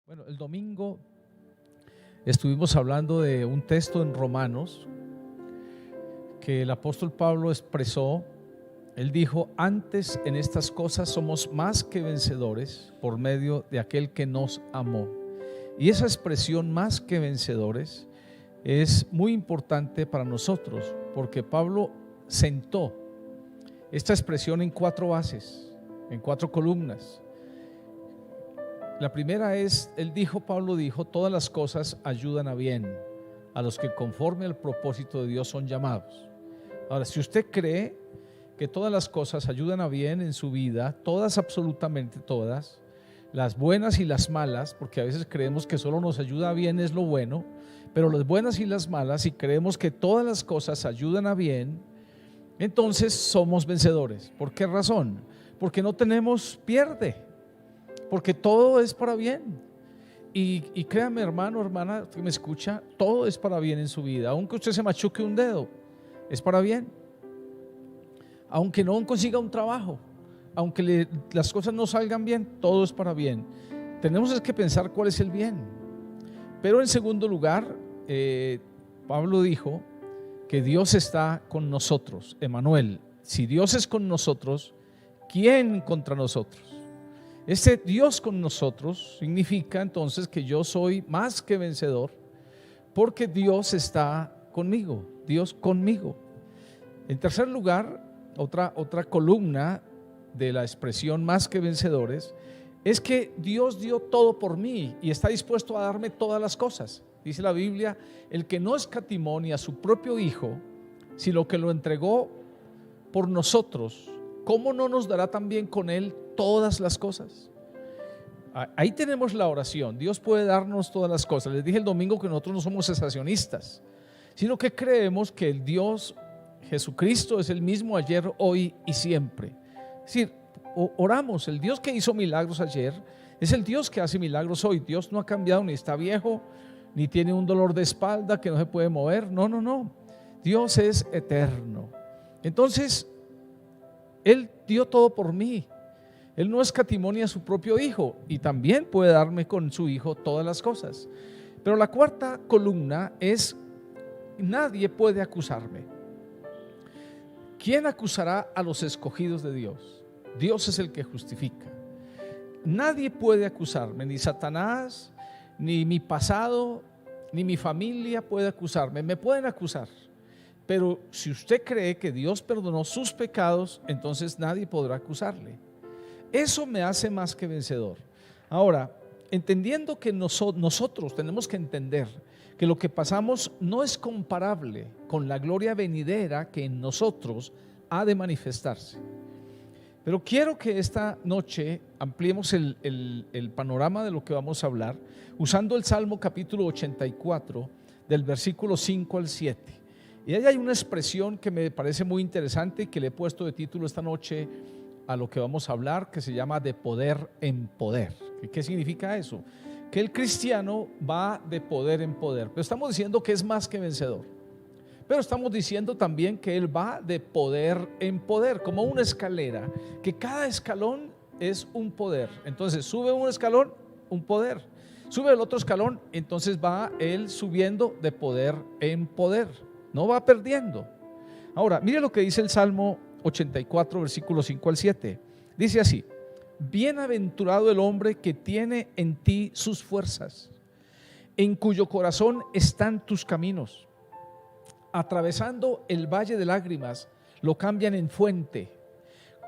Bueno, el domingo estuvimos hablando de un texto en Romanos que el apóstol Pablo expresó. Él dijo: antes en estas cosas somos más que vencedores por medio de aquel que nos amó. Y esa expresión, más que vencedores, es muy importante para nosotros, porque Pablo sentó esta expresión en 4 bases, en 4 columnas. La primera es, Pablo dijo: todas las cosas ayudan a bien a los que conforme al propósito de Dios son llamados. Ahora, si usted cree que todas las cosas ayudan a bien en su vida, todas, absolutamente todas, las buenas y las malas, porque a veces creemos que solo nos ayuda a bien es lo bueno, pero las buenas y las malas, si creemos que todas las cosas ayudan a bien, entonces somos vencedores. ¿Por qué razón? Porque no tenemos pierde, porque todo es para bien. Y créame, hermano, hermana que me escucha, todo es para bien en su vida. Aunque usted se machuque un dedo, es para bien. Aunque no consiga un trabajo, aunque las cosas no salgan bien, todo es para bien. Tenemos que pensar cuál es el bien. Pero en segundo lugar, Pablo dijo que Dios está con nosotros. Emmanuel, si Dios es con nosotros, ¿quién contra nosotros? Este Dios con nosotros significa entonces que yo soy más que vencedor, porque Dios está conmigo, Dios conmigo. En tercer lugar, otra columna de la expresión más que vencedores es que Dios dio todo por mí y está dispuesto a darme todas las cosas. Dice la Biblia: el que no escatimó ni a su propio Hijo, sino que lo entregó por nosotros, ¿cómo no nos dará también con él todas las cosas? Ahí tenemos la oración. Dios puede darnos todas las cosas. Les dije el domingo que nosotros no somos cesacionistas, sino que creemos que el Dios Jesucristo es el mismo ayer, hoy y siempre. Es decir, oramos, el Dios que hizo milagros ayer es el Dios que hace milagros hoy. Dios no ha cambiado, ni está viejo, ni tiene un dolor de espalda que no se puede mover. No. Dios es eterno. Entonces, Él dio todo por mí. Él no escatimó ni a su propio Hijo, y también puede darme con su Hijo todas las cosas. Pero la cuarta columna es: nadie puede acusarme. ¿Quién acusará a los escogidos de Dios? Dios es el que justifica. Nadie puede acusarme, ni Satanás, ni mi pasado, ni mi familia puede acusarme. Me pueden acusar, pero si usted cree que Dios perdonó sus pecados, entonces nadie podrá acusarle. Eso me hace más que vencedor. Ahora, entendiendo que nosotros tenemos que entender que lo que pasamos no es comparable con la gloria venidera que en nosotros ha de manifestarse. Pero quiero que esta noche ampliemos el panorama de lo que vamos a hablar usando el Salmo capítulo 84 del versículo 5 al 7. Y ahí hay una expresión que me parece muy interesante y que le he puesto de título esta noche a lo que vamos a hablar, que se llama de poder en poder. ¿Qué significa eso? Que el cristiano va de poder en poder. Pero estamos diciendo que es más que vencedor. Pero estamos diciendo también que él va de poder en poder, como una escalera, que cada escalón es un poder. Entonces sube un escalón, un poder. Sube el otro escalón, entonces va él subiendo de poder en poder. No va perdiendo. Ahora, mire lo que dice el Salmo 84, versículos 5 al 7. Dice así: bienaventurado el hombre que tiene en ti sus fuerzas, en cuyo corazón están tus caminos. Atravesando el valle de lágrimas, lo cambian en fuente.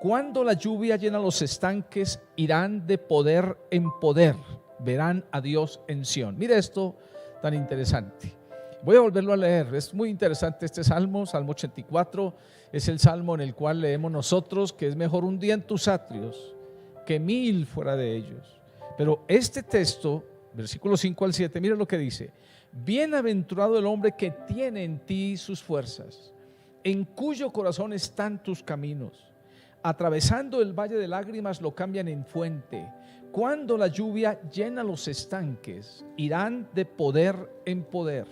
Cuando la lluvia llena los estanques, irán de poder en poder, verán a Dios en Sión. Mira esto tan interesante. Voy a volverlo a leer, es muy interesante este salmo. Salmo 84 es el salmo en el cual leemos nosotros que es mejor un día en tus atrios que 1000 fuera de ellos. Pero este texto, versículos 5 al 7, mira lo que dice: bienaventurado el hombre que tiene en ti sus fuerzas, en cuyo corazón están tus caminos. Atravesando el valle de lágrimas, lo cambian en fuente. Cuando la lluvia llena los estanques, irán de poder en poder,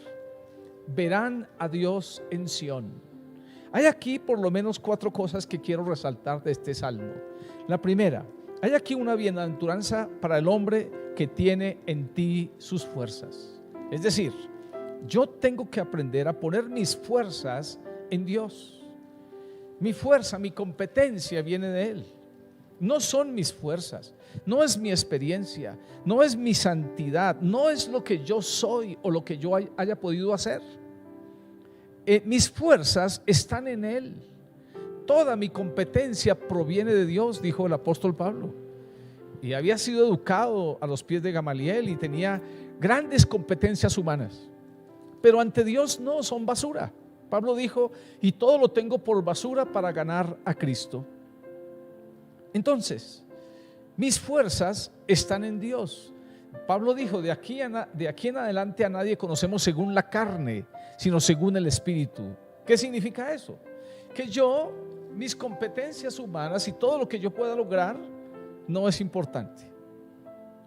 verán a Dios en Sión. Hay aquí por lo menos 4 cosas que quiero resaltar de este salmo. La primera: hay aquí una bienaventuranza para el hombre que tiene en ti sus fuerzas. Es decir, yo tengo que aprender a poner mis fuerzas en Dios. Mi fuerza, mi competencia viene de Él. No son mis fuerzas, no es mi experiencia, no es mi santidad, no es lo que yo soy o lo que yo haya podido hacer. Mis fuerzas están en Él. Toda mi competencia proviene de Dios, dijo el apóstol Pablo. Y había sido educado a los pies de Gamaliel y tenía grandes competencias humanas. Pero ante Dios no, son basura. Pablo dijo, y todo lo tengo por basura para ganar a Cristo. Entonces, mis fuerzas están en Dios. Pablo dijo, de aquí en adelante a nadie conocemos según la carne, sino según el Espíritu. ¿Qué significa eso? Que yo, mis competencias humanas y todo lo que yo pueda lograr no es importante.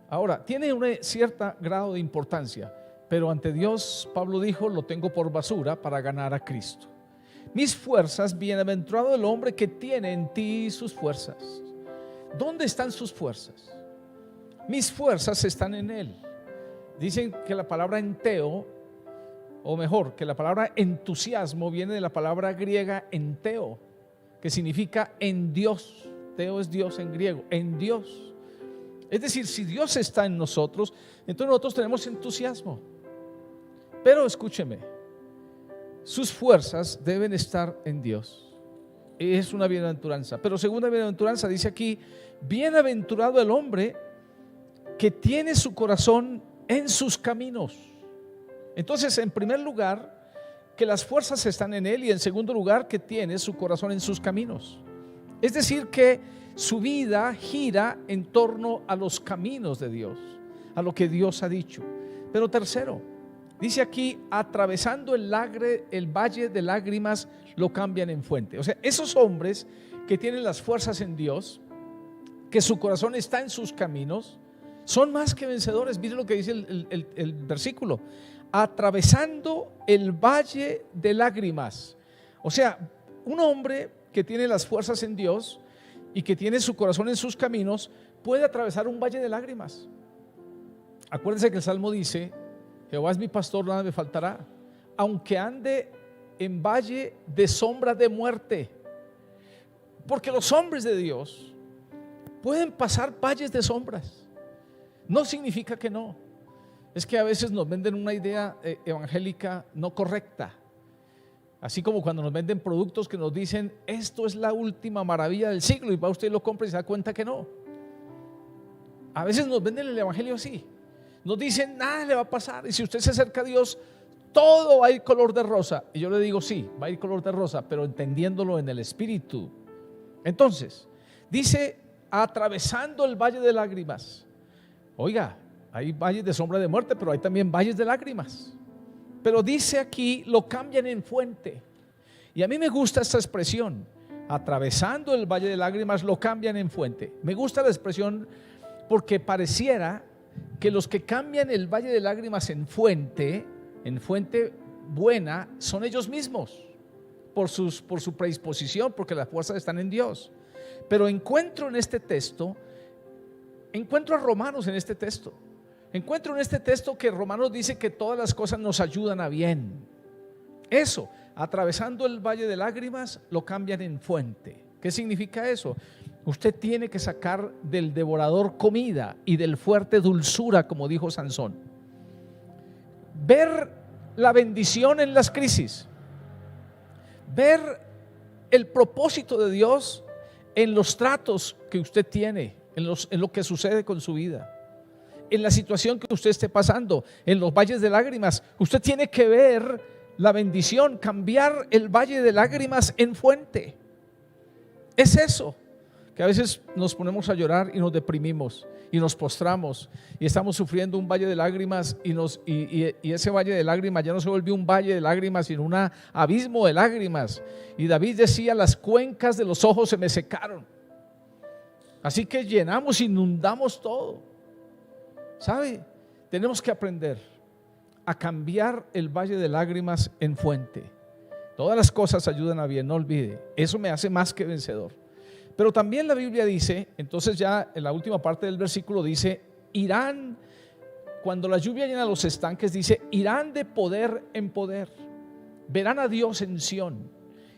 Ahora, tiene un cierto grado de importancia, pero ante Dios, Pablo dijo, lo tengo por basura para ganar a Cristo. Mis fuerzas, bienaventurado el hombre que tiene en ti sus fuerzas. ¿Dónde están sus fuerzas? Mis fuerzas están en Él. Dicen que la palabra enteo, o mejor, que la palabra entusiasmo viene de la palabra griega enteo, que significa en Dios. Teo es Dios en griego, en Dios. Es decir, si Dios está en nosotros, entonces nosotros tenemos entusiasmo. Pero escúcheme, sus fuerzas deben estar en Dios. Es una bienaventuranza. Pero segunda bienaventuranza dice aquí, bienaventurado el hombre que tiene su corazón en sus caminos. Entonces, en primer lugar, que las fuerzas están en Él, y en segundo lugar, que tiene su corazón en sus caminos. Es decir, que su vida gira en torno a los caminos de Dios, a lo que Dios ha dicho. Pero tercero, dice aquí, atravesando el valle de lágrimas, lo cambian en fuente. O sea, esos hombres que tienen las fuerzas en Dios, que su corazón está en sus caminos, son más que vencedores. Miren lo que dice el versículo: atravesando el valle de lágrimas. O sea, un hombre que tiene las fuerzas en Dios y que tiene su corazón en sus caminos puede atravesar un valle de lágrimas. Acuérdense que el Salmo dice: Jehová es mi pastor, nada me faltará. Aunque ande en valle de sombra de muerte. Porque los hombres de Dios pueden pasar valles de sombras. No significa que no. Es que a veces nos venden una idea evangélica no correcta. Así como cuando nos venden productos que nos dicen, esto es la última maravilla del siglo, y va usted y lo compra y se da cuenta que no. A veces nos venden el evangelio así. Nos dicen, nada le va a pasar, y si usted se acerca a Dios, todo va a ir color de rosa. Y yo le digo, sí, va a ir color de rosa, pero entendiéndolo en el Espíritu. Entonces, dice, atravesando el valle de lágrimas. Oiga, hay valles de sombra de muerte, pero hay también valles de lágrimas. Pero dice aquí, lo cambian en fuente. Y a mí me gusta esta expresión, atravesando el valle de lágrimas, lo cambian en fuente. Me gusta la expresión porque pareciera que los que cambian el valle de lágrimas en fuente buena, son ellos mismos, por su predisposición, porque las fuerzas están en Dios. Pero encuentro en este texto, encuentro a Romanos en este texto. Encuentro en este texto que Romanos dice que todas las cosas nos ayudan a bien. Eso, atravesando el valle de lágrimas, lo cambian en fuente. ¿Qué significa eso? Usted tiene que sacar del devorador comida y del fuerte dulzura, como dijo Sansón. Ver la bendición en las crisis. Ver el propósito de Dios en los tratos que usted tiene, en lo que sucede con su vida, en la situación que usted esté pasando, en los valles de lágrimas. Usted tiene que ver la bendición, cambiar el valle de lágrimas en fuente. Es eso, que a veces nos ponemos a llorar y nos deprimimos y nos postramos y estamos sufriendo un valle de lágrimas y ese valle de lágrimas ya no se volvió un valle de lágrimas, sino un abismo de lágrimas. Y David decía, las cuencas de los ojos se me secaron. Así que llenamos, inundamos todo. ¿Sabe? Tenemos que aprender a cambiar el valle de lágrimas en fuente. Todas las cosas ayudan a bien, no olvide. Eso me hace más que vencedor. Pero también la Biblia dice, entonces ya en la última parte del versículo dice, irán, cuando la lluvia llena los estanques, dice, irán de poder en poder, verán a Dios en Sión.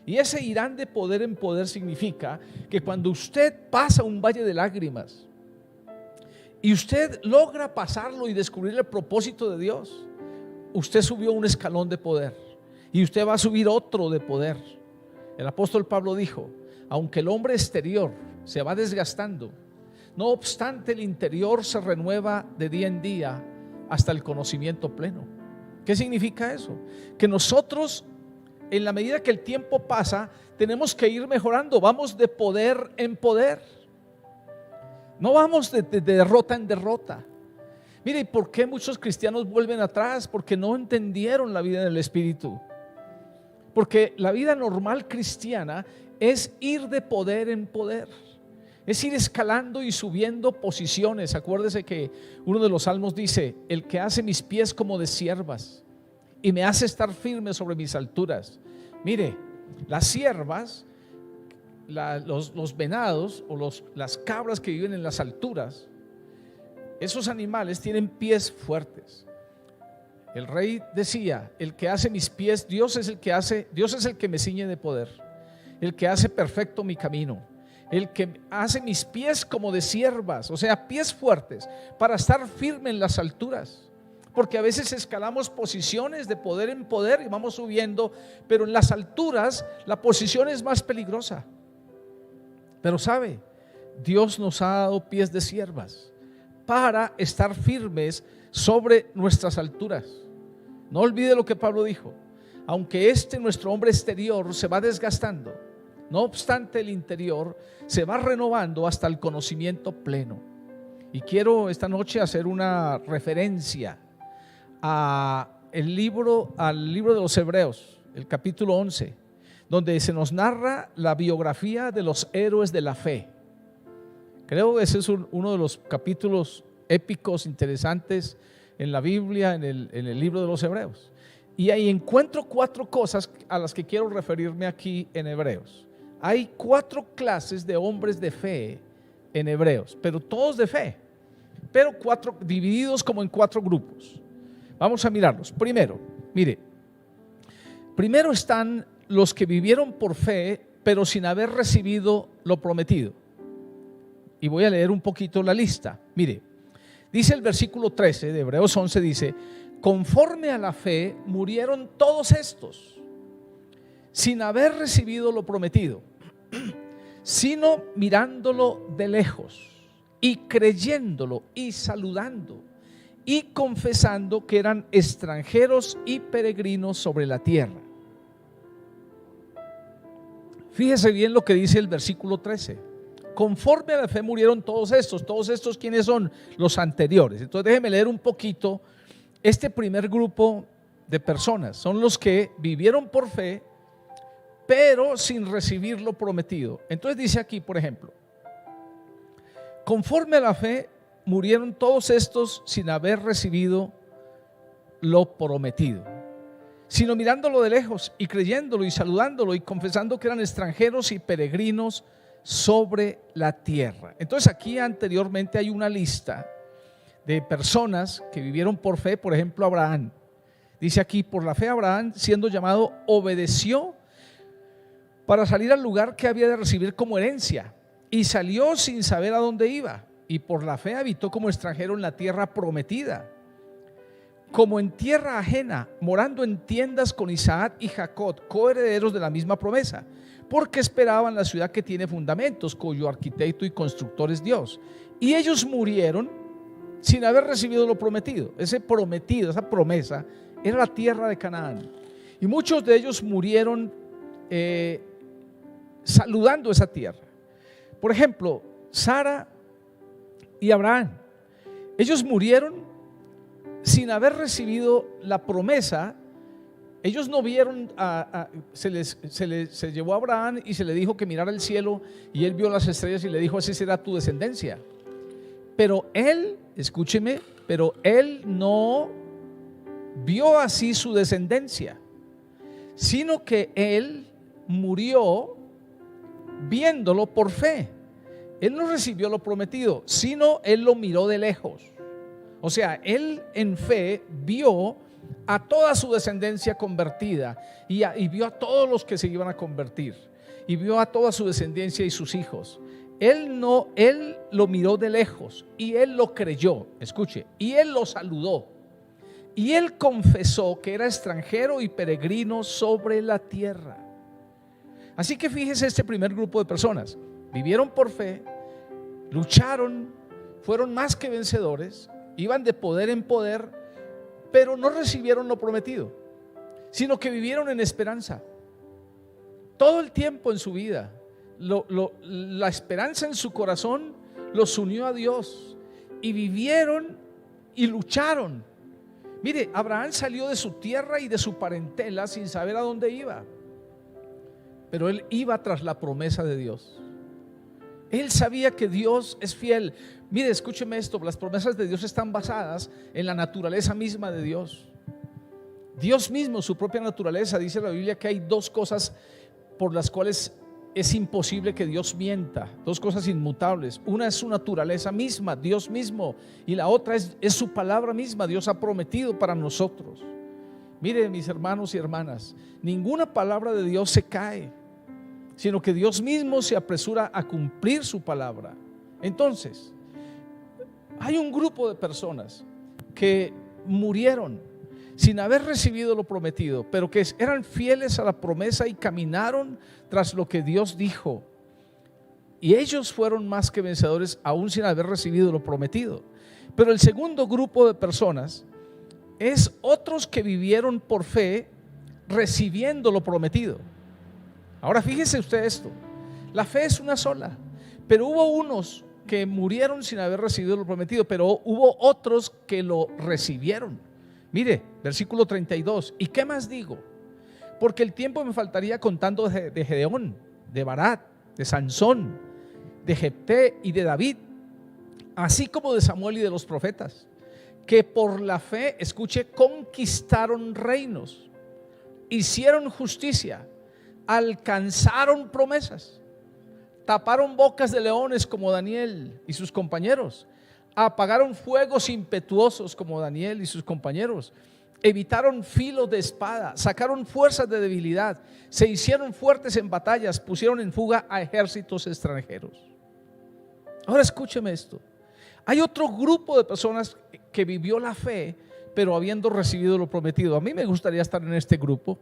Y ese irán de poder en poder significa que cuando usted pasa un valle de lágrimas y usted logra pasarlo y descubrir el propósito de Dios, usted subió un escalón de poder y usted va a subir otro de poder. El apóstol Pablo dijo, aunque el hombre exterior se va desgastando, no obstante el interior se renueva de día en día hasta el conocimiento pleno. ¿Qué significa eso? Que nosotros, en la medida que el tiempo pasa, tenemos que ir mejorando. Vamos de poder en poder, no vamos de derrota en derrota. Mire, ¿y por qué muchos cristianos vuelven atrás? Porque no entendieron la vida del Espíritu. Porque la vida normal cristiana es ir de poder en poder, es ir escalando y subiendo posiciones. Acuérdese que uno de los salmos dice, el que hace mis pies como de siervas y me hace estar firme sobre mis alturas. Mire, las siervas, los venados o las cabras que viven en las alturas, esos animales tienen pies fuertes. El rey decía, el que hace mis pies, Dios es el que me ciñe de poder, el que hace perfecto mi camino, el que hace mis pies como de siervas, o sea, pies fuertes para estar firme en las alturas. Porque a veces escalamos posiciones de poder en poder y vamos subiendo, pero en las alturas la posición es más peligrosa. Pero sabe, Dios nos ha dado pies de siervas para estar firmes sobre nuestras alturas. No olvide lo que Pablo dijo, aunque nuestro hombre exterior se va desgastando, no obstante el interior se va renovando hasta el conocimiento pleno. Y quiero esta noche hacer una referencia al libro de los Hebreos, el capítulo 11, donde se nos narra la biografía de los héroes de la fe. Creo que ese es uno de los capítulos épicos, interesantes en la Biblia, en el libro de los Hebreos. Y ahí encuentro 4 cosas a las que quiero referirme aquí en Hebreos. Hay 4 clases de hombres de fe en Hebreos, pero todos de fe, pero 4 divididos como en 4 grupos. Vamos a mirarlos. Primero están los que vivieron por fe, pero sin haber recibido lo prometido. Y voy a leer un poquito la lista. Mire, dice el versículo 13 de Hebreos 11, dice, conforme a la fe murieron todos estos, sin haber recibido lo prometido, sino mirándolo de lejos y creyéndolo y saludando y confesando que eran extranjeros y peregrinos sobre la tierra. Fíjese bien lo que dice el versículo 13. Conforme a la fe murieron todos estos, ¿quiénes son? Los anteriores. Entonces déjeme leer un poquito. Este primer grupo de personas son los que vivieron por fe, pero sin recibir lo prometido. Entonces dice aquí, por ejemplo, conforme a la fe murieron todos estos sin haber recibido lo prometido, sino mirándolo de lejos y creyéndolo y saludándolo y confesando que eran extranjeros y peregrinos sobre la tierra. Entonces aquí anteriormente hay una lista de personas que vivieron por fe. Por ejemplo, Abraham. Dice aquí, por la fe Abraham, siendo llamado, obedeció para salir al lugar que había de recibir como herencia, y salió sin saber a dónde iba, y por la fe habitó como extranjero en la tierra prometida, como en tierra ajena, morando en tiendas con Isaac y Jacob, coherederos de la misma promesa, porque esperaban la ciudad que tiene fundamentos, cuyo arquitecto y constructor es Dios. Y ellos murieron sin haber recibido lo prometido. Ese prometido, esa promesa, era la tierra de Canaán. Y muchos de ellos murieron saludando esa tierra. Por ejemplo, Sara y Abraham. Ellos murieron sin haber recibido la promesa. Ellos no vieron, se llevó a Abraham y se le dijo que mirara el cielo, y él vio las estrellas y le dijo, así será tu descendencia. Pero él, escúcheme, pero él no vio así su descendencia, sino que él murió viéndolo por fe. Él no recibió lo prometido, sino él lo miró de lejos. O sea, él en fe vio a toda su descendencia convertida y vio a todos los que se iban a convertir y vio a toda su descendencia y sus hijos. Él lo miró de lejos y él lo creyó, escuche, y él lo saludó y él confesó que era extranjero y peregrino sobre la tierra. Así que fíjese, este primer grupo de personas vivieron por fe, lucharon, fueron más que vencedores, iban de poder en poder, pero no recibieron lo prometido, sino que vivieron en esperanza. Todo el tiempo en su vida, la esperanza en su corazón los unió a Dios y vivieron y lucharon. Mire, Abraham salió de su tierra y de su parentela sin saber a dónde iba, pero él iba tras la promesa de Dios. Él sabía que Dios es fiel. Mire, escúcheme esto, las promesas de Dios están basadas en la naturaleza misma de Dios. Dios mismo, su propia naturaleza, dice la Biblia que hay dos cosas por las cuales es imposible que Dios mienta, dos cosas inmutables. Una es su naturaleza misma, Dios mismo, y la otra es su palabra misma. Dios ha prometido para nosotros. Mire, mis hermanos y hermanas, ninguna palabra de Dios se cae, sino que Dios mismo se apresura a cumplir su palabra. Entonces, hay un grupo de personas que murieron sin haber recibido lo prometido, pero que eran fieles a la promesa y caminaron tras lo que Dios dijo. Y ellos fueron más que vencedores aún sin haber recibido lo prometido. Pero el segundo grupo de personas es otros que vivieron por fe recibiendo lo prometido. Ahora fíjese usted esto, la fe es una sola, pero hubo unos que murieron sin haber recibido lo prometido, pero hubo otros que lo recibieron. Mire, versículo 32, ¿y qué más digo? Porque el tiempo me faltaría contando de Gedeón, de Barak, de Sansón, de Jefté y de David, así como de Samuel y de los profetas, que por la fe, escuche, conquistaron reinos, hicieron justicia, alcanzaron promesas, taparon bocas de leones como Daniel y sus compañeros, apagaron fuegos impetuosos como Daniel y sus compañeros, evitaron filo de espada, sacaron fuerzas de debilidad, se hicieron fuertes en batallas, pusieron en fuga a ejércitos extranjeros. Ahora escúcheme esto, hay otro grupo de personas que vivió la fe, pero habiendo recibido lo prometido. A mí me gustaría estar en este grupo,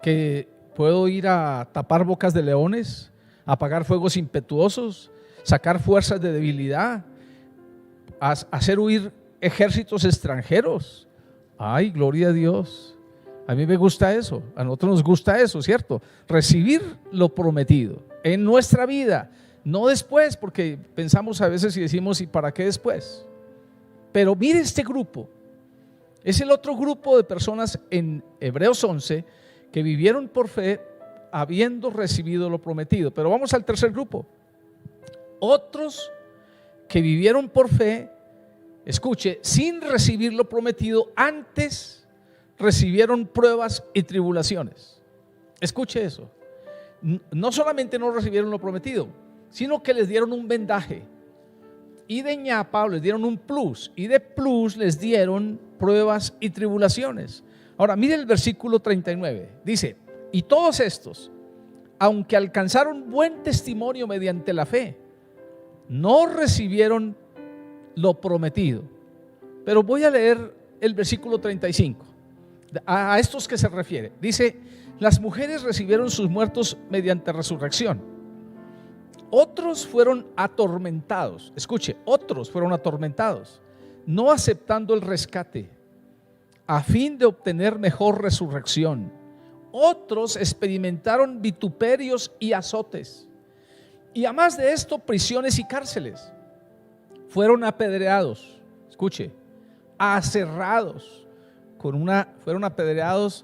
que puedo ir a tapar bocas de leones, apagar fuegos impetuosos, sacar fuerzas de debilidad, hacer huir ejércitos extranjeros. Ay, gloria a Dios. A mí me gusta eso, a nosotros nos gusta eso, ¿cierto? Recibir lo prometido en nuestra vida, no después, porque pensamos a veces y decimos, ¿y para qué después? Pero mire este grupo, es el otro grupo de personas en Hebreos 11 que vivieron por fe habiendo recibido lo prometido. Pero vamos al tercer grupo, otros que vivieron por fe, escuche, sin recibir lo prometido, antes recibieron pruebas y tribulaciones. Escuche eso, no solamente no recibieron lo prometido, sino que les dieron un vendaje, y de ñapa les dieron un plus, y de plus les dieron pruebas y tribulaciones. Ahora mire el versículo 39, dice, y todos estos, aunque alcanzaron buen testimonio mediante la fe, no recibieron lo prometido. Pero voy a leer el versículo 35, a estos que se refiere. Dice, las mujeres recibieron sus muertos mediante resurrección. Otros fueron atormentados, escuche, otros fueron atormentados, no aceptando el rescate, a fin de obtener mejor resurrección. Otros experimentaron vituperios y azotes, y además de esto, prisiones y cárceles. Fueron apedreados, escuche, aserrados, fueron apedreados,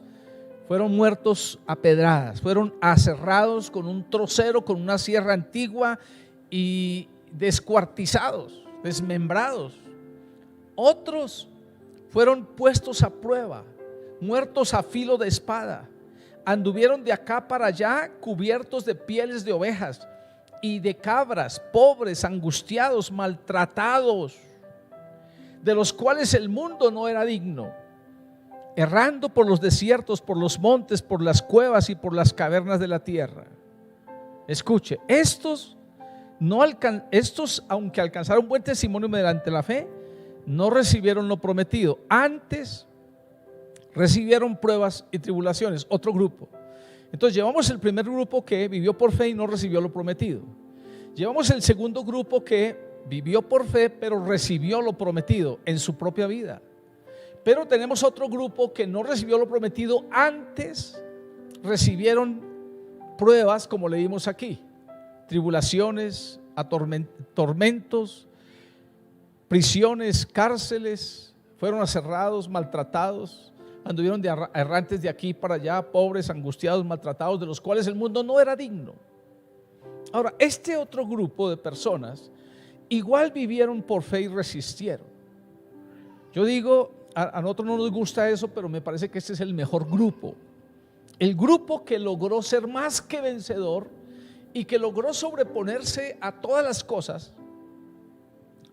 fueron muertos a pedradas, fueron aserrados con un trocero, con una sierra antigua, y descuartizados, desmembrados. Otros fueron puestos a prueba, muertos a filo de espada, anduvieron de acá para allá cubiertos de pieles de ovejas y de cabras, pobres, angustiados, maltratados, de los cuales el mundo no era digno, errando por los desiertos, por los montes, por las cuevas y por las cavernas de la tierra. Escuche, estos, aunque alcanzaron buen testimonio mediante la fe, no recibieron lo prometido, antes recibieron pruebas y tribulaciones. Otro grupo. Entonces llevamos el primer grupo que vivió por fe y no recibió lo prometido. Llevamos el segundo grupo que vivió por fe pero recibió lo prometido en su propia vida. Pero tenemos otro grupo que no recibió lo prometido, antes recibieron pruebas, como leímos aquí, tribulaciones, tormentos, prisiones, cárceles, fueron aserrados, maltratados, anduvieron errantes de aquí para allá, pobres, angustiados, maltratados, de los cuales el mundo no era digno. Ahora, este otro grupo de personas igual vivieron por fe y resistieron. Yo digo, a nosotros no nos gusta eso, pero me parece que este es el mejor grupo. El grupo que logró ser más que vencedor y que logró sobreponerse a todas las cosas,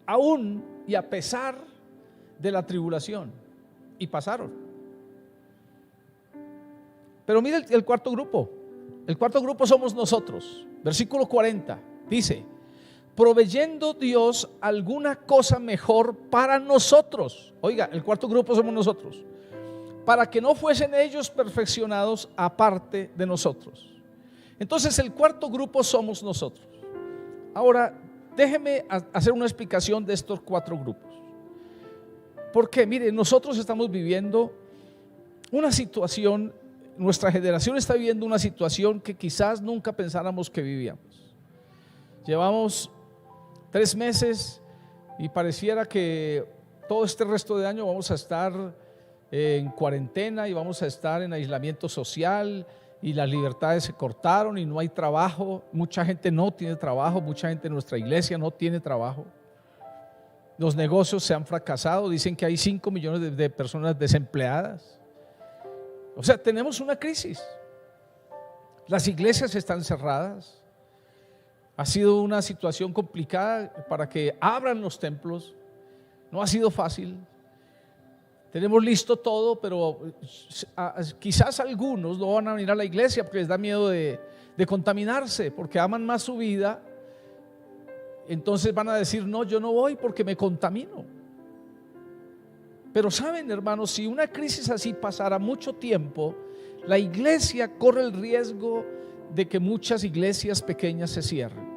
aún y a pesar de la tribulación, y pasaron. Pero mire el cuarto grupo. El cuarto grupo somos nosotros. Versículo 40 dice: proveyendo Dios alguna cosa mejor para nosotros. Oiga, el cuarto grupo somos nosotros, para que no fuesen ellos perfeccionados aparte de nosotros. Entonces el cuarto grupo somos nosotros. Ahora déjeme hacer una explicación de estos cuatro grupos. Porque mire, nosotros estamos viviendo una situación, nuestra generación está viviendo una situación que quizás nunca pensáramos que vivíamos. Llevamos 3 meses y pareciera que todo este resto de año vamos a estar en cuarentena y vamos a estar en aislamiento social, y las libertades se cortaron y no hay trabajo. Mucha gente no tiene trabajo, mucha gente en nuestra iglesia no tiene trabajo. Los negocios se han fracasado, dicen que hay 5 millones de personas desempleadas. O sea, tenemos una crisis. Las iglesias están cerradas. Ha sido una situación complicada para que abran los templos. No ha sido fácil. Tenemos listo todo, pero quizás algunos no van a venir a la iglesia porque les da miedo de contaminarse, porque aman más su vida. Entonces van a decir: no, yo no voy porque me contamino. Pero saben, hermanos, si una crisis así pasara mucho tiempo, la iglesia corre el riesgo de que muchas iglesias pequeñas se cierren.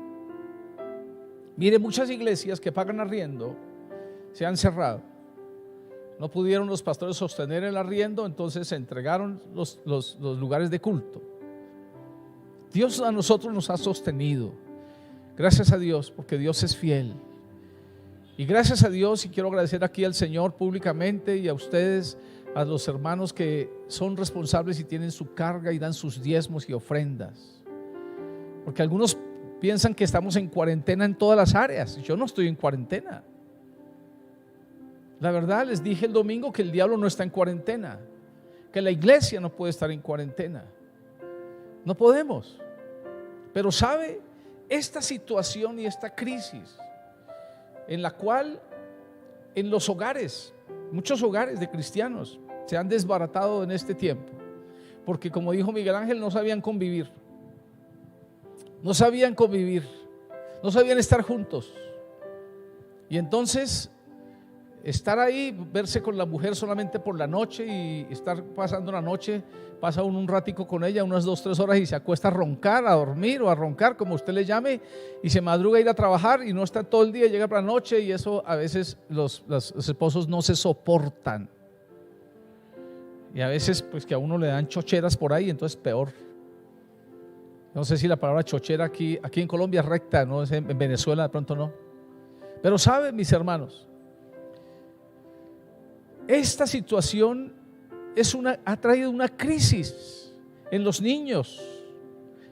Mire, muchas iglesias que pagan arriendo se han cerrado. No pudieron los pastores sostener el arriendo, entonces se entregaron los lugares de culto. Dios a nosotros nos ha sostenido. Gracias a Dios, porque Dios es fiel. Y gracias a Dios, y quiero agradecer aquí al Señor públicamente, y a ustedes, a los hermanos que son responsables y tienen su carga y dan sus diezmos y ofrendas. Porque algunos piensan que estamos en cuarentena en todas las áreas. Yo no estoy en cuarentena. La verdad, les dije el domingo que el diablo no está en cuarentena, que la iglesia no puede estar en cuarentena. No podemos. Pero sabe, esta situación y esta crisis en la cual en los hogares, muchos hogares de cristianos se han desbaratado en este tiempo, porque como dijo Miguel Ángel, no sabían convivir, no sabían estar juntos. Y entonces estar ahí, verse con la mujer solamente por la noche y estar pasando la noche, pasa uno un ratico con ella, unas 2-3 horas, y se acuesta a roncar, a dormir o a roncar, como usted le llame, y se madruga a ir a trabajar y no está todo el día, llega por la noche, y eso a veces los esposos no se soportan. Y a veces pues que a uno le dan chocheras por ahí, entonces peor. No sé si la palabra chochera aquí en Colombia es recta, no es en Venezuela de pronto no. Pero saben, mis hermanos, esta situación ha traído una crisis en los niños.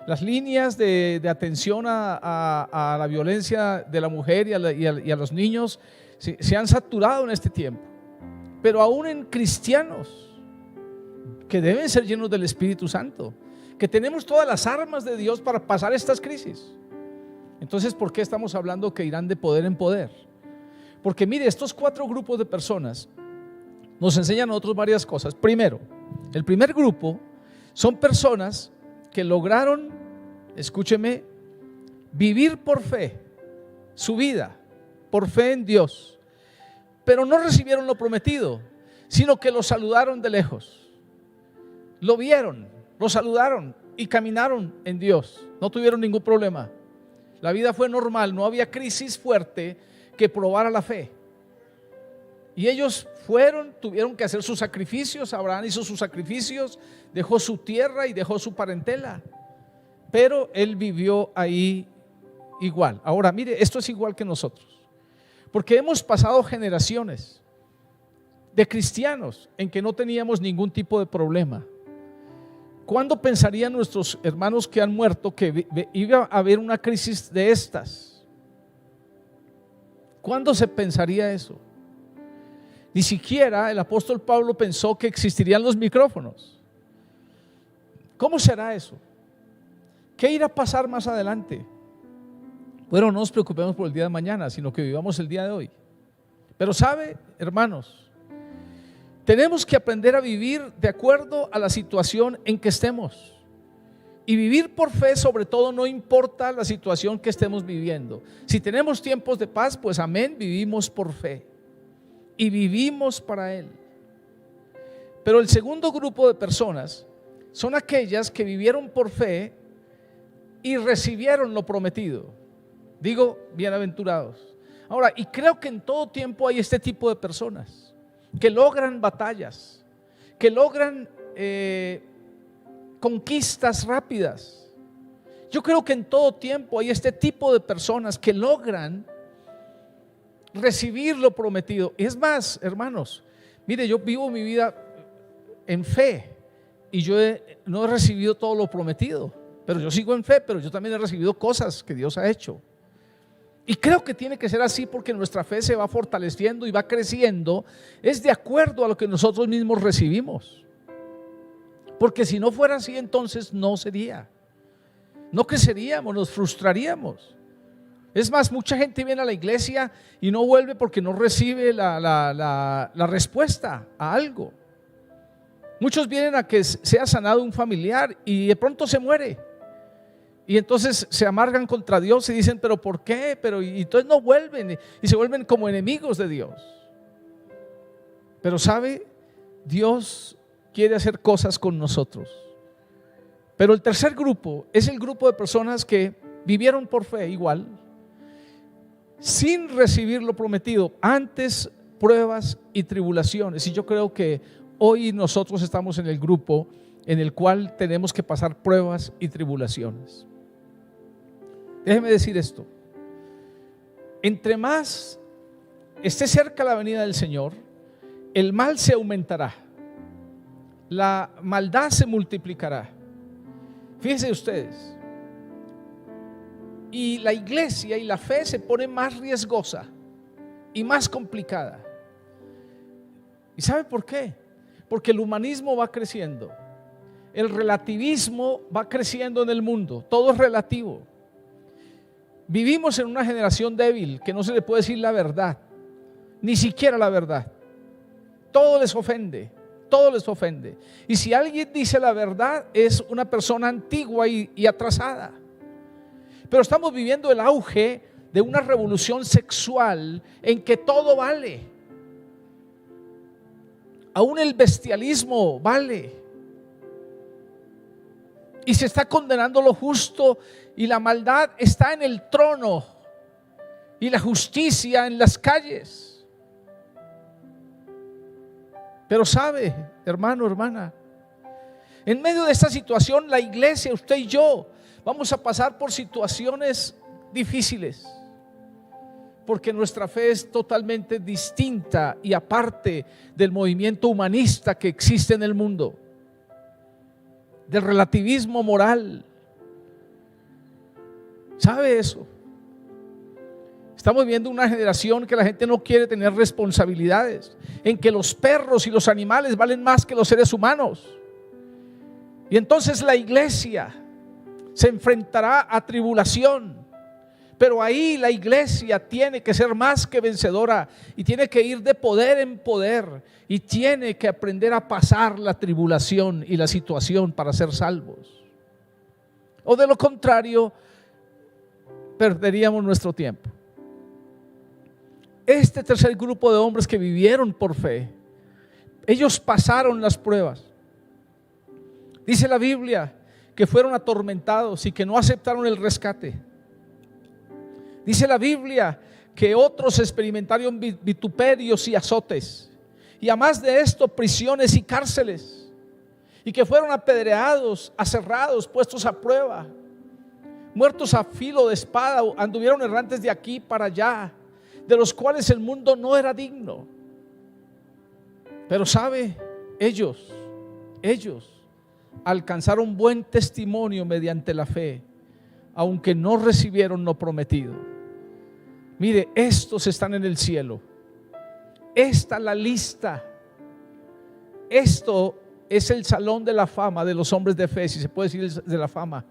Las líneas de atención a la violencia de la mujer y a los niños se han saturado en este tiempo. Pero aún en cristianos que deben ser llenos del Espíritu Santo, que tenemos todas las armas de Dios para pasar estas crisis. Entonces, ¿por qué estamos hablando que irán de poder en poder? Porque mire, estos 4 grupos de personas nos enseñan a nosotros varias cosas. Primero, el primer grupo son personas que lograron, escúcheme, vivir por fe, su vida, por fe en Dios, pero no recibieron lo prometido, sino que lo saludaron de lejos. Lo vieron, lo saludaron y caminaron en Dios. No tuvieron ningún problema. La vida fue normal, no había crisis fuerte que probara la fe. Y ellos tuvieron que hacer sus sacrificios. Abraham hizo sus sacrificios, dejó su tierra y dejó su parentela, pero él vivió ahí igual. Ahora mire, esto es igual que nosotros, porque hemos pasado generaciones de cristianos en que no teníamos ningún tipo de problema. ¿Cuándo pensarían nuestros hermanos que han muerto que iba a haber una crisis de estas? ¿Cuándo se pensaría eso? Ni siquiera el apóstol Pablo pensó que existirían los micrófonos. ¿Cómo será eso? ¿Qué irá a pasar más adelante? Bueno, no nos preocupemos por el día de mañana, sino que vivamos el día de hoy. Pero sabe, hermanos, tenemos que aprender a vivir de acuerdo a la situación en que estemos. Y vivir por fe, sobre todo, no importa la situación que estemos viviendo. Si tenemos tiempos de paz, pues amén, vivimos por fe y vivimos para Él. Pero el segundo grupo de personas son aquellas que vivieron por fe y recibieron lo prometido. Digo, bienaventurados. Ahora, y creo que en todo tiempo hay este tipo de personas que logran batallas, que logran conquistas rápidas. Yo creo que en todo tiempo hay este tipo de personas que logran recibir lo prometido. Es más, hermanos, mire, yo vivo mi vida en fe y yo no he recibido todo lo prometido, pero yo sigo en fe, pero yo también he recibido cosas que Dios ha hecho. Y creo que tiene que ser así, porque nuestra fe se va fortaleciendo y va creciendo, es de acuerdo a lo que nosotros mismos recibimos. Porque si no fuera así, entonces no sería, no creceríamos, nos frustraríamos. Es más, mucha gente viene a la iglesia y no vuelve porque no recibe la respuesta a algo. Muchos vienen a que sea sanado un familiar y de pronto se muere. Y entonces se amargan contra Dios y dicen, pero ¿por qué? Y entonces no vuelven y se vuelven como enemigos de Dios. Pero ¿sabe? Dios quiere hacer cosas con nosotros. Pero el tercer grupo es el grupo de personas que vivieron por fe igual, sin recibir lo prometido, antes pruebas y tribulaciones. Y yo creo que hoy nosotros estamos en el grupo en el cual tenemos que pasar pruebas y tribulaciones. Déjeme decir esto: entre más esté cerca la venida del Señor, el mal se aumentará, la maldad se multiplicará. Fíjense ustedes, y la iglesia y la fe se pone más riesgosa y más complicada. ¿Y sabe por qué? Porque el humanismo va creciendo, el relativismo va creciendo en el mundo, todo es relativo. Vivimos en una generación débil que no se le puede decir la verdad, ni siquiera la verdad. Todo les ofende, todo les ofende. Y si alguien dice la verdad, es una persona antigua y atrasada. Pero estamos viviendo el auge de una revolución sexual en que todo vale. Aún el bestialismo vale. Y se está condenando lo justo, y la maldad está en el trono y la justicia en las calles. Pero sabe, hermano, hermana, en medio de esta situación, la iglesia, usted y yo, vamos a pasar por situaciones difíciles, porque nuestra fe es totalmente distinta y aparte del movimiento humanista que existe en el mundo, del relativismo moral. ¿Sabe eso? Estamos viviendo una generación que la gente no quiere tener responsabilidades, en que los perros y los animales valen más que los seres humanos. Y entonces la iglesia se enfrentará a tribulación, Pero ahí la iglesia tiene que ser más que vencedora y tiene que ir de poder en poder y tiene que aprender a pasar la tribulación y la situación para ser salvos. O de lo contrario, perderíamos nuestro tiempo. Este tercer grupo de hombres que vivieron por fe, ellos pasaron las pruebas. Dice la Biblia que fueron atormentados y que no aceptaron el rescate. Dice la Biblia que otros experimentaron vituperios y azotes, y además de esto prisiones y cárceles, y que fueron apedreados, aserrados, puestos a prueba, muertos a filo de espada, anduvieron errantes de aquí para allá, de los cuales el mundo no era digno. Pero sabe, ellos alcanzaron buen testimonio mediante la fe, aunque no recibieron lo prometido. Mire, estos están en el cielo. Esta es la lista. Esto es el salón de la fama de los hombres de fe, si se puede decir de la fama.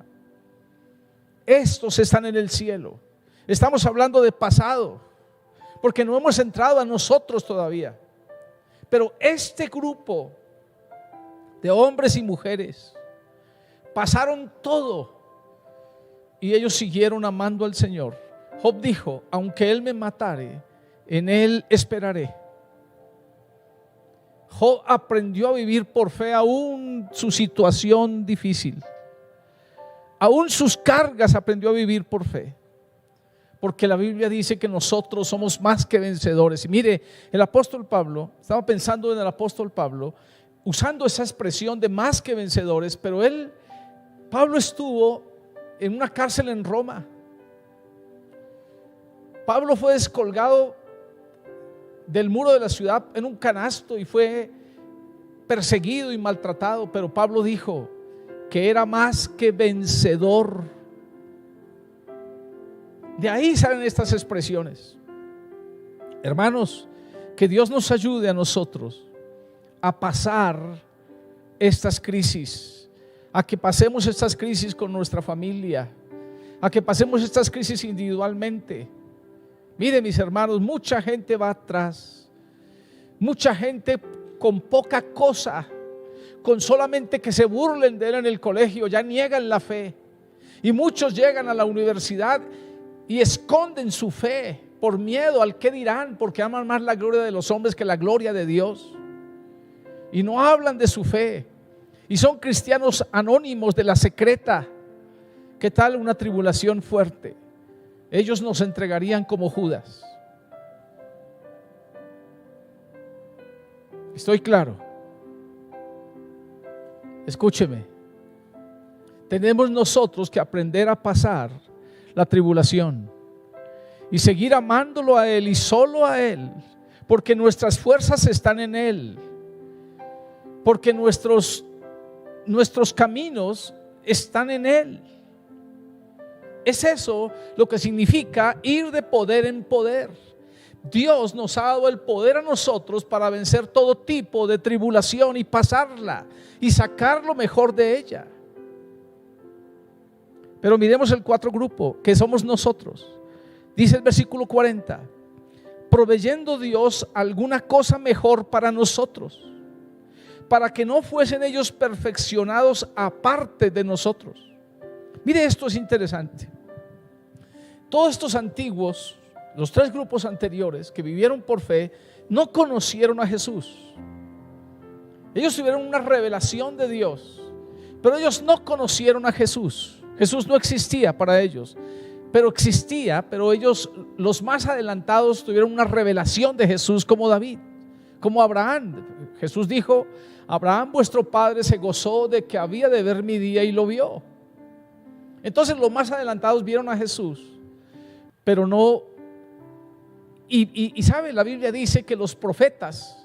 Estos están en el cielo. Estamos hablando de pasado, porque no hemos entrado a nosotros todavía. Pero este grupo de hombres y mujeres pasaron todo y ellos siguieron amando al Señor. Job dijo: aunque Él me matare, en Él esperaré. Job aprendió a vivir por fe aún su situación difícil, aún sus cargas aprendió a vivir por fe, porque la Biblia dice que nosotros somos más que vencedores. Y mire, el apóstol Pablo, estaba pensando en el apóstol Pablo, usando esa expresión de más que vencedores, pero Pablo estuvo en una cárcel en Roma. Pablo fue descolgado del muro de la ciudad en un canasto y fue perseguido y maltratado, pero Pablo dijo que era más que vencedor. De ahí salen estas expresiones. Hermanos, que Dios nos ayude a nosotros a pasar estas crisis, a que pasemos estas crisis con nuestra familia, a que pasemos estas crisis individualmente. Mire, mis hermanos, mucha gente va atrás, mucha gente con poca cosa, con solamente que se burlen de él en el colegio, ya niegan la fe. Y muchos llegan a la universidad y esconden su fe por miedo al qué dirán, porque aman más la gloria de los hombres que la gloria de Dios. Y no hablan de su fe. Y son cristianos anónimos de la secreta. ¿Qué tal una tribulación fuerte? Ellos nos entregarían como Judas. ¿Estoy claro? Escúcheme. Tenemos nosotros que aprender a pasar la tribulación y seguir amándolo a Él y solo a Él, porque nuestras fuerzas están en Él, porque nuestros caminos están en Él. Es eso lo que significa ir de poder en poder. Dios nos ha dado el poder a nosotros para vencer todo tipo de tribulación y pasarla y sacar lo mejor de ella. Pero miremos el cuarto grupo, que somos nosotros. Dice el versículo 40: proveyendo Dios alguna cosa mejor para nosotros, para que no fuesen ellos perfeccionados aparte de nosotros. Mire, esto es interesante. Todos estos antiguos, los tres grupos anteriores que vivieron por fe, no conocieron a Jesús. Ellos tuvieron una revelación de Dios, pero ellos no conocieron a Jesús. Jesús no existía para ellos, pero existía, pero ellos, los más adelantados, tuvieron una revelación de Jesús, como David, como Abraham. Jesús dijo: Abraham vuestro padre se gozó de que había de ver mi día y lo vio. Entonces los más adelantados vieron a Jesús, pero no. Y sabe, la Biblia dice que los profetas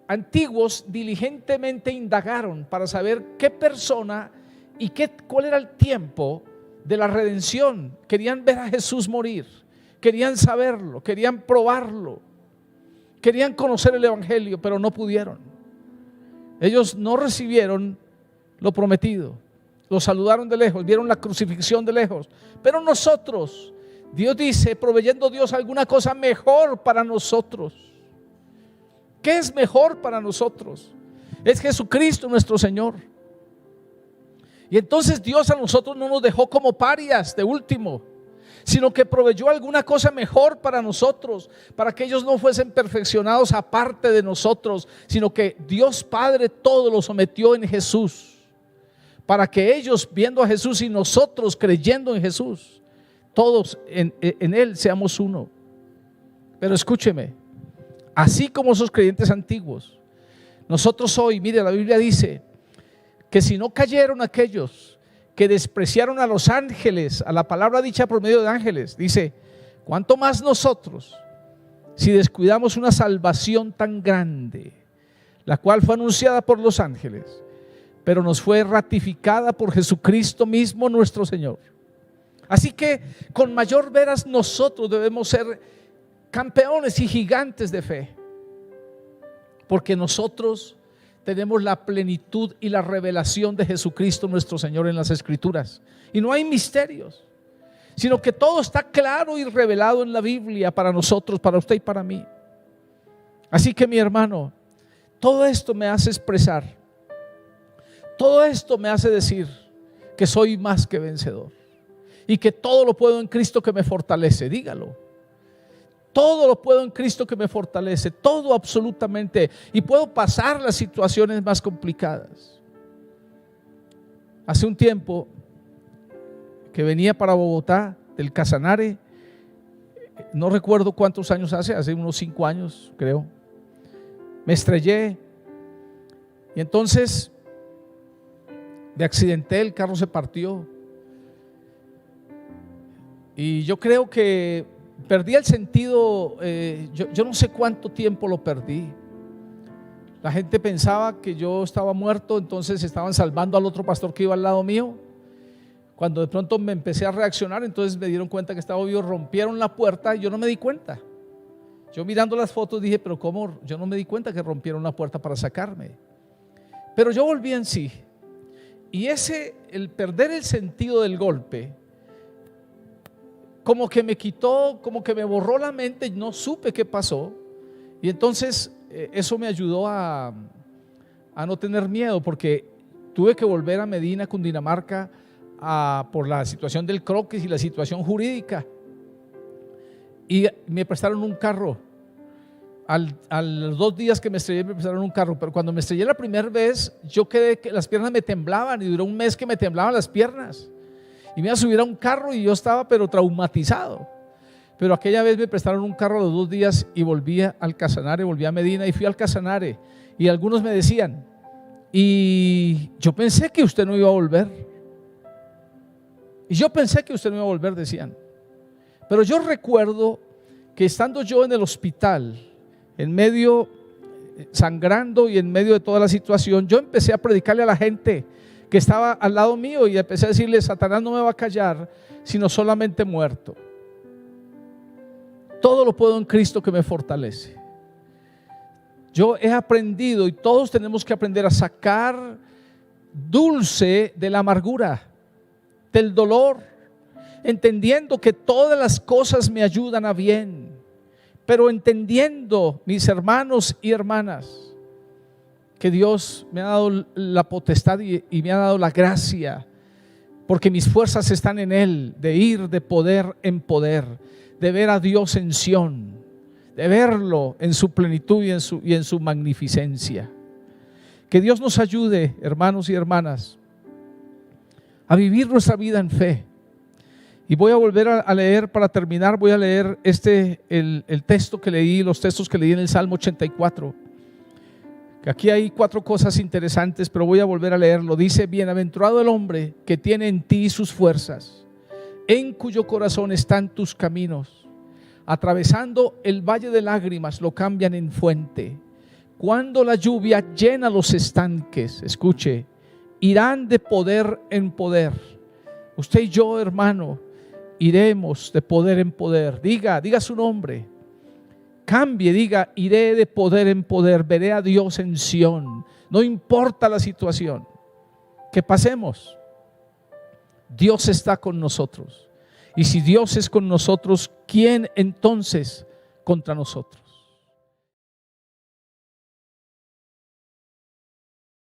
antiguos diligentemente indagaron para saber qué persona y cuál era el tiempo de la redención. Querían ver a Jesús morir, querían saberlo, querían probarlo, querían conocer el evangelio, pero no pudieron. Ellos no recibieron lo prometido. Lo saludaron de lejos, vieron la crucifixión de lejos. Pero nosotros, Dios dice, proveyendo Dios alguna cosa mejor para nosotros. ¿Qué es mejor para nosotros? Es Jesucristo nuestro Señor. Y entonces Dios a nosotros no nos dejó como parias de último, sino que proveyó alguna cosa mejor para nosotros, para que ellos no fuesen perfeccionados aparte de nosotros, sino que Dios Padre todo lo sometió en Jesús, para que ellos viendo a Jesús y nosotros creyendo en Jesús, todos en Él seamos uno. Pero escúcheme, así como esos creyentes antiguos, nosotros hoy, mire, la Biblia dice que si no cayeron aquellos que despreciaron a los ángeles, a la palabra dicha por medio de ángeles, dice, ¿cuánto más nosotros si descuidamos una salvación tan grande, la cual fue anunciada por los ángeles, pero nos fue ratificada por Jesucristo mismo nuestro Señor? Así que con mayor veras nosotros debemos ser campeones y gigantes de fe, porque nosotros tenemos la plenitud y la revelación de Jesucristo nuestro Señor en las Escrituras, y no hay misterios, sino que todo está claro y revelado en la Biblia para nosotros, para usted y para mí. Así que mi hermano, todo esto me hace expresar, todo esto me hace decir que soy más que vencedor y que todo lo puedo en Cristo que me fortalece. Dígalo. Todo lo puedo en Cristo que me fortalece, todo absolutamente, y puedo pasar las situaciones más complicadas. Hace un tiempo que venía para Bogotá del Casanare, no recuerdo cuántos años hace unos 5 años creo, me estrellé y entonces me accidenté, el carro se partió y yo creo que perdí el sentido, yo no sé cuánto tiempo lo perdí. La gente pensaba que yo estaba muerto, entonces estaban salvando al otro pastor que iba al lado mío. Cuando de pronto me empecé a reaccionar, entonces me dieron cuenta que estaba vivo, rompieron la puerta y yo no me di cuenta. Yo mirando las fotos dije, pero ¿cómo? Yo no me di cuenta que rompieron la puerta para sacarme. Pero yo volví en sí. Y el perder el sentido del golpe, como que me quitó, como que me borró la mente, no supe qué pasó. Y entonces eso me ayudó a no tener miedo, porque tuve que volver a Medina, Cundinamarca, por la situación del croquis y la situación jurídica. Y me prestaron un carro. A los 2 días que me estrellé me prestaron un carro, pero cuando me estrellé la primera vez, yo quedé que las piernas me temblaban y duró un mes que me temblaban las piernas. Y me iba a subir a un carro y yo estaba pero traumatizado. Pero aquella vez me prestaron un carro a los 2 días y volví al Casanare, volví a Medina y fui al Casanare. Y algunos me decían, y yo pensé que usted no iba a volver. Y yo pensé que usted no iba a volver, decían. Pero yo recuerdo que estando yo en el hospital, en medio, sangrando y en medio de toda la situación, yo empecé a predicarle a la gente que estaba al lado mío y empecé a decirle, Satanás no me va a callar, sino solamente muerto. Todo lo puedo en Cristo que me fortalece. Yo he aprendido, y todos tenemos que aprender a sacar dulce de la amargura, del dolor, entendiendo que todas las cosas me ayudan a bien, pero entendiendo, mis hermanos y hermanas, que Dios me ha dado la potestad y me ha dado la gracia, porque mis fuerzas están en Él, de ir de poder en poder, de ver a Dios en Sión, de verlo en su plenitud y en su magnificencia. Que Dios nos ayude, hermanos y hermanas, a vivir nuestra vida en fe. Y voy a volver a leer, para terminar, voy a leer el texto que leí, los textos que leí en el Salmo 84. Aquí hay 4 cosas interesantes, pero voy a volver a leerlo. Dice, bienaventurado el hombre que tiene en ti sus fuerzas, en cuyo corazón están tus caminos. Atravesando el valle de lágrimas lo cambian en fuente. Cuando la lluvia llena los estanques, escuche, irán de poder en poder. Usted y yo, hermano, iremos de poder en poder. Diga su nombre. Cambie, diga, iré de poder en poder, veré a Dios en Sión. No importa la situación que pasemos, Dios está con nosotros. Y si Dios es con nosotros, ¿quién entonces contra nosotros?